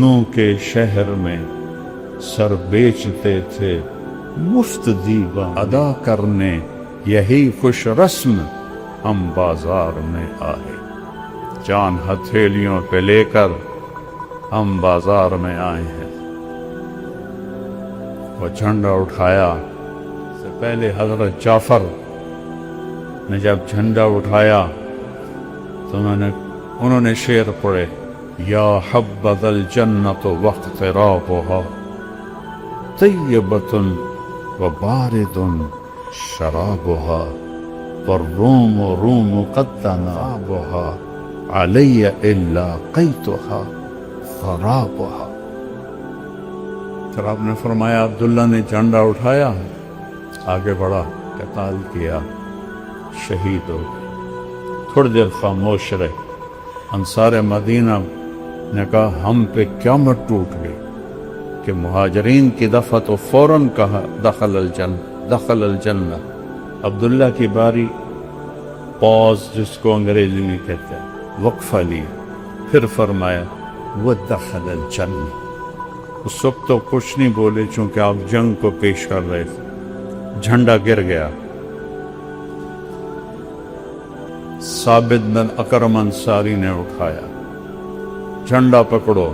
سونوں کے شہر میں سر بیچتے تھے مفت دیوان ادا کرنے، یہی خوش رسم ہم بازار میں آئے۔ جان ہتھیلیوں پہ لے کر ہم بازار میں آئے ہیں۔ وہ جھنڈا اٹھایا، اس سے پہلے حضرت جعفر نے جب جھنڈا اٹھایا تو انہوں نے شعر پڑھے، یا حبذا الجنت واقترابها طیبۃ وبارد شرابها والروم روم قد تنابها علی الا قیتها خرابها۔ پھر آپ نے فرمایا عبداللہ نے جھنڈا اٹھایا، آگے بڑھا، قتال کیا، شہید ہو گئے۔ تھوڑی دیر خاموش رہے۔ انصار مدینہ نے کہا ہم پہ قیامت ٹوٹ گئی کہ مہاجرین کی دفعہ تو فوراً کہا دخل الجنہ۔ عبداللہ کی باری، پاز جس کو انگریزی میں کہتے ہیں، وقفہ لیا، پھر فرمایا وَدَخَلَ الْجَنَّةَ۔ اس وقت تو کچھ نہیں بولے چونکہ آپ جنگ کو پیش کر رہے تھے۔ جھنڈا گر گیا، ثابت بن اکرم انصاری نے اٹھایا، جھنڈا پکڑو۔